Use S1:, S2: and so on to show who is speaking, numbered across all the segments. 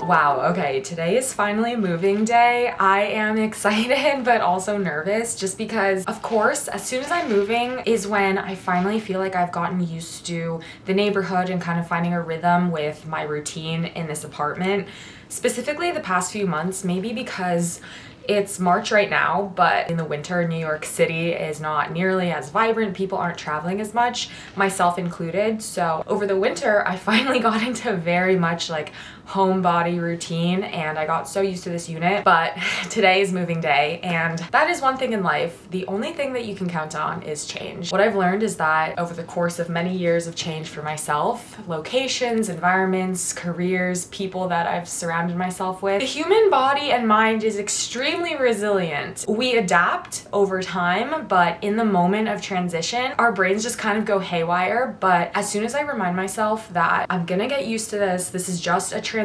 S1: Wow, okay, today is finally moving day. I am excited but also nervous just because, of course, as soon as I'm moving is when I finally feel like I've gotten used to the neighborhood and kind of finding a rhythm with my routine in this apartment. Specifically the past few months, maybe because it's March right now, but in the winter, New York City is not nearly as vibrant. People aren't traveling as much, myself included. So over the winter, I finally got into very much like homebody routine and I got so used to this unit. But today is moving day and that is one thing in life. The only thing that you can count on is change. What I've learned is that over the course of many years of change for myself, locations, environments, careers, people that I've surrounded myself with, the human body and mind is extremely resilient. We adapt over time, but in the moment of transition, our brains just kind of go haywire. But as soon as I remind myself that I'm gonna get used to this is just a transition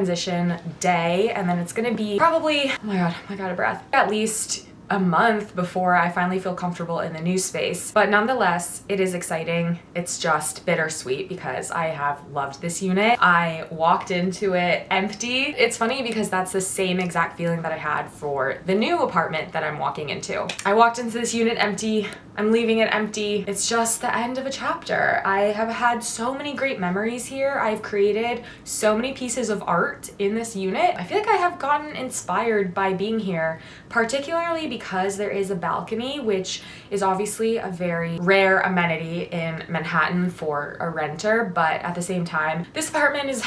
S1: day, and then it's gonna be probably, oh my god, I got a breath, at least a month before I finally feel comfortable in the new space. But nonetheless, it is exciting. It's just bittersweet because I have loved this unit. I walked into it empty. It's funny because that's the same exact feeling that I had for the new apartment that I'm walking into. I walked into this unit empty. I'm leaving it empty. It's just the end of a chapter. I have had so many great memories here. I've created so many pieces of art in this unit. I feel like I have gotten inspired by being here, particularly because there is a balcony, which is obviously a very rare amenity in Manhattan for a renter, but at the same time, this apartment is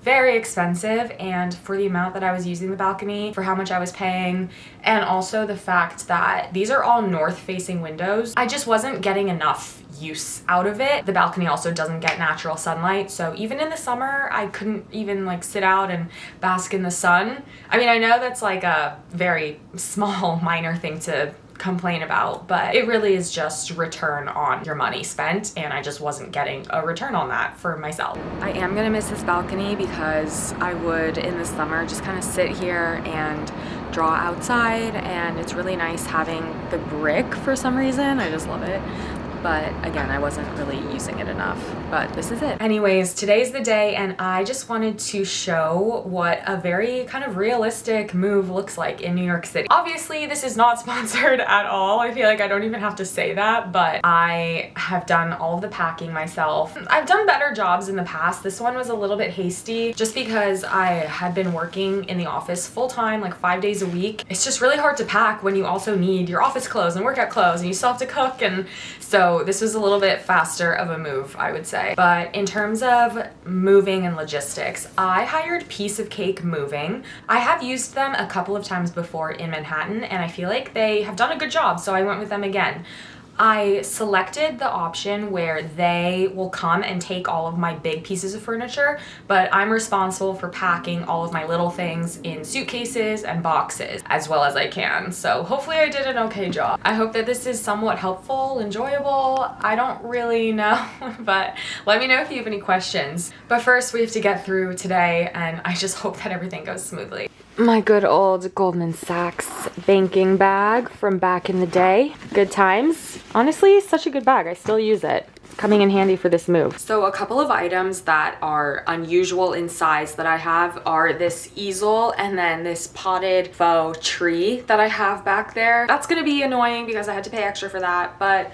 S1: very expensive, and for the amount that I was using the balcony, for how much I was paying, and also the fact that these are all north-facing windows, I just wasn't getting enough use out of it. The balcony also doesn't get natural sunlight, so even in the summer, I couldn't even like sit out and bask in the sun. I mean, I know that's like a very small, minor thing to complain about, but it really is just return on your money spent, and I just wasn't getting a return on that for myself. I am gonna miss this balcony because I would in the summer just kind of sit here and draw outside, and it's really nice having the brick for some reason. I just love it. But again, I wasn't really using it enough, but this is it. Anyways, today's the day, and I just wanted to show what a very kind of realistic move looks like in New York City. Obviously, this is not sponsored at all. I feel like I don't even have to say that, but I have done all of the packing myself. I've done better jobs in the past. This one was a little bit hasty just because I had been working in the office full time, like 5 days a week. It's just really hard to pack when you also need your office clothes and workout clothes, and you still have to cook, and so this was a little bit faster of a move, I would say. But in terms of moving and logistics, I hired Piece of Cake Moving. I have used them a couple of times before in Manhattan, and I feel like they have done a good job, so I went with them again. I selected the option where they will come and take all of my big pieces of furniture, but I'm responsible for packing all of my little things in suitcases and boxes as well as I can. So hopefully I did an okay job. I hope that this is somewhat helpful, enjoyable. I don't really know, but let me know if you have any questions. But first we have to get through today, and I just hope that everything goes smoothly. My good old Goldman Sachs banking bag from back in the day. Good times. Honestly, such a good bag. I still use it. Coming in handy for this move. So a couple of items that are unusual in size that I have are this easel and then this potted faux tree that I have back there. That's gonna be annoying because I had to pay extra for that, but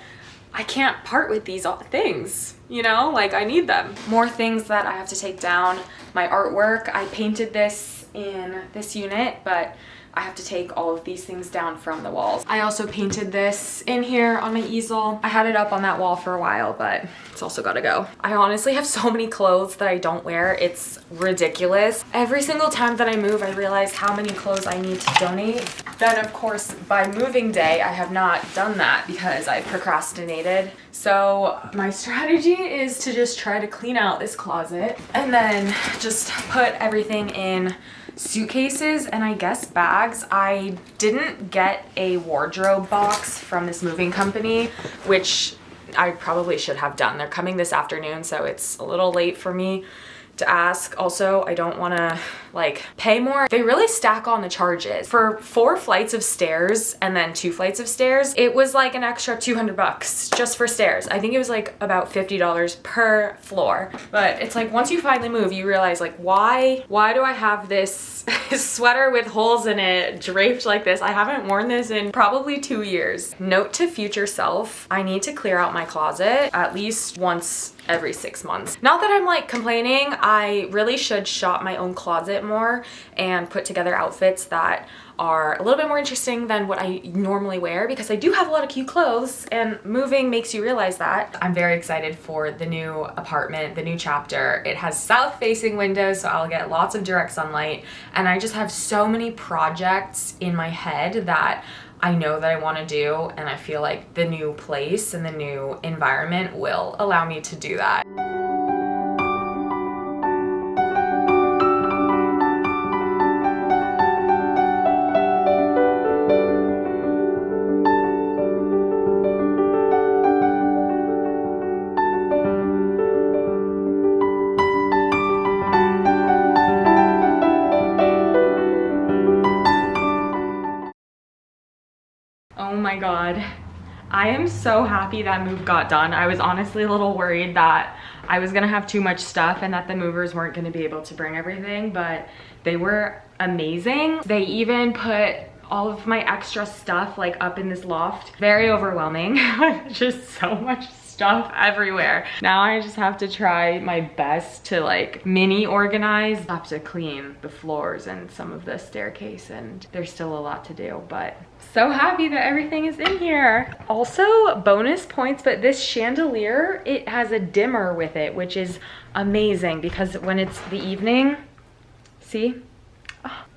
S1: I can't part with these things, you know? Like, I need them. More things that I have to take down. My artwork, I painted this in this unit, but I have to take all of these things down from the walls. I also painted this in here on my easel. I had it up on that wall for a while, but it's also gotta go. I honestly have so many clothes that I don't wear. It's ridiculous. Every single time that I move, I realize how many clothes I need to donate. Then of course, by moving day, I have not done that because I procrastinated. So my strategy is to just try to clean out this closet and then just put everything in suitcases and I guess bags. I didn't get a wardrobe box from this moving company, which I probably should have done. They're coming this afternoon, so it's a little late for me to ask. Also, I don't want to like pay more. They really stack on the charges. For 4 flights of stairs and then 2 flights of stairs, it was like an extra 200 bucks just for stairs. I think it was like about $50 per floor. But it's like once you finally move, you realize like why do I have this sweater with holes in it draped like this? I haven't worn this in probably 2 years. Note to future self, I need to clear out my closet at least once every 6 months. Not that I'm like complaining, I really should shop my own closet more and put together outfits that are a little bit more interesting than what I normally wear, because I do have a lot of cute clothes and moving makes you realize that. I'm very excited for the new apartment, the new chapter. It has south facing windows, so I'll get lots of direct sunlight, and I just have so many projects in my head that I know that I want to do, and I feel like the new place and the new environment will allow me to do that. Oh my God. I am so happy that move got done. I was honestly a little worried that I was gonna have too much stuff and that the movers weren't gonna be able to bring everything, but they were amazing. They even put all of my extra stuff like up in this loft. Very overwhelming. Just so much stuff everywhere. Now I just have to try my best to like mini organize. I have to clean the floors and some of the staircase, and there's still a lot to do, but so happy that everything is in here. Also, bonus points, but this chandelier, it has a dimmer with it, which is amazing because when it's the evening, see,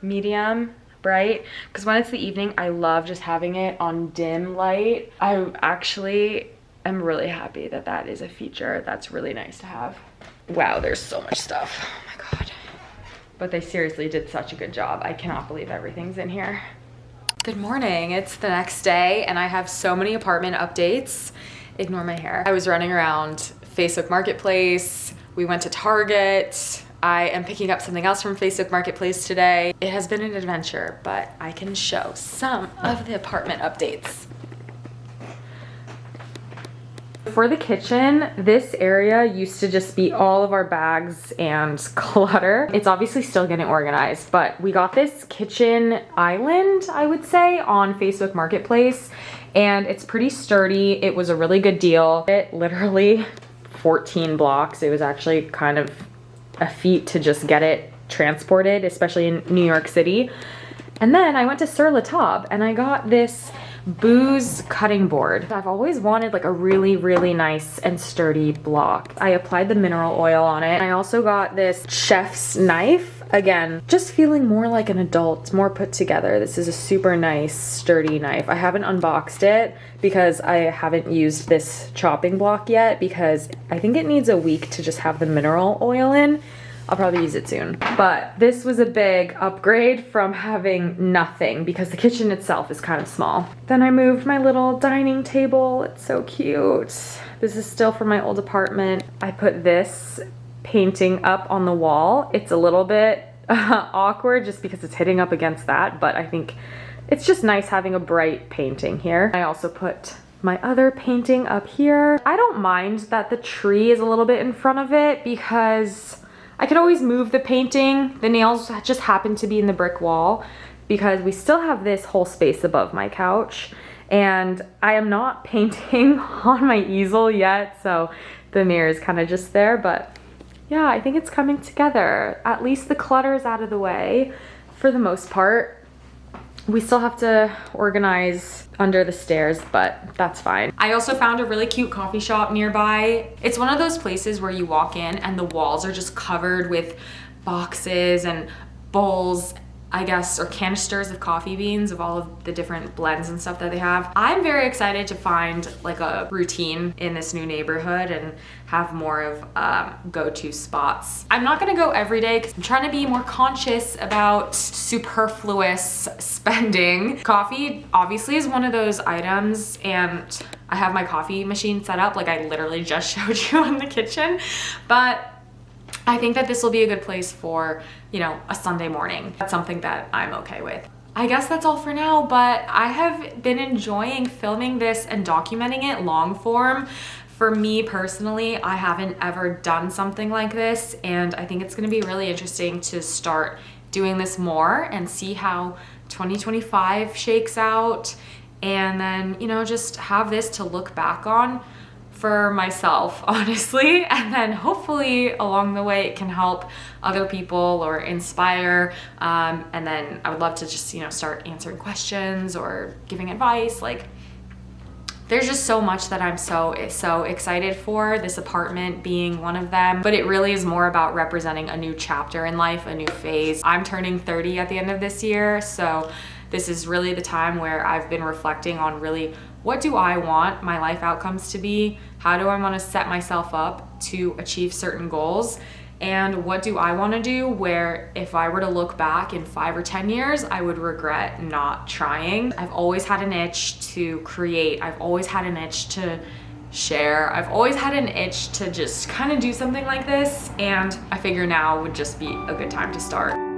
S1: medium, bright, because when it's the evening, I love just having it on dim light. I'm really happy that that is a feature. That's really nice to have. Wow, there's so much stuff. Oh my God. But they seriously did such a good job. I cannot believe everything's in here. Good morning, it's the next day and I have so many apartment updates. Ignore my hair. I was running around Facebook Marketplace. We went to Target. I am picking up something else from Facebook Marketplace today. It has been an adventure, but I can show some of the apartment updates. For the kitchen, this area used to just be all of our bags and clutter. It's obviously still getting organized, but we got this kitchen island, I would say, on Facebook Marketplace, and it's pretty sturdy. It was a really good deal. It literally 14 blocks. It was actually kind of a feat to just get it transported, especially in New York City. And then I went to Sur La Table and I got this booze cutting board. I've always wanted like a really, really nice and sturdy block. I applied the mineral oil on it. I also got this chef's knife. Again, just feeling more like an adult, more put together. This is a super nice, sturdy knife. I haven't unboxed it because I haven't used this chopping block yet because I think it needs a week to just have the mineral oil in. I'll probably use it soon. But this was a big upgrade from having nothing because the kitchen itself is kind of small. Then I moved my little dining table. It's so cute. This is still from my old apartment. I put this painting up on the wall. It's a little bit awkward just because it's hitting up against that, but I think it's just nice having a bright painting here. I also put my other painting up here. I don't mind that the tree is a little bit in front of it because I could always move the painting. The nails just happen to be in the brick wall because we still have this whole space above my couch, and I am not painting on my easel yet, so the mirror is kind of just there, but yeah, I think it's coming together. At least the clutter is out of the way for the most part. We still have to organize under the stairs, but that's fine. I also found a really cute coffee shop nearby. It's one of those places where you walk in and the walls are just covered with boxes and bowls, I guess, or canisters of coffee beans of all of the different blends and stuff that they have. I'm very excited to find like a routine in this new neighborhood and have more of go-to spots. I'm not gonna go every day because I'm trying to be more conscious about superfluous spending. Coffee obviously is one of those items, and I have my coffee machine set up like I literally just showed you in the kitchen, but I think that this will be a good place for, you know, a Sunday morning. That's something that I'm okay with. I guess that's all for now, but I have been enjoying filming this and documenting it long form. For me personally, I haven't ever done something like this, and I think it's gonna be really interesting to start doing this more and see how 2025 shakes out, and then, you know, just have this to look back on for myself, honestly, and then hopefully along the way it can help other people or inspire, and then I would love to just, you know, start answering questions or giving advice. Like, there's just so much that I'm so excited for, this apartment being one of them, but it really is more about representing a new chapter in life, a new phase. I'm turning 30 at the end of this year, so this is really the time where I've been reflecting on really, what do I want my life outcomes to be? How do I want to set myself up to achieve certain goals? And what do I want to do where if I were to look back in 5 or 10 years, I would regret not trying? I've always had an itch to create. I've always had an itch to share. I've always had an itch to just kind of do something like this. And I figure now would just be a good time to start.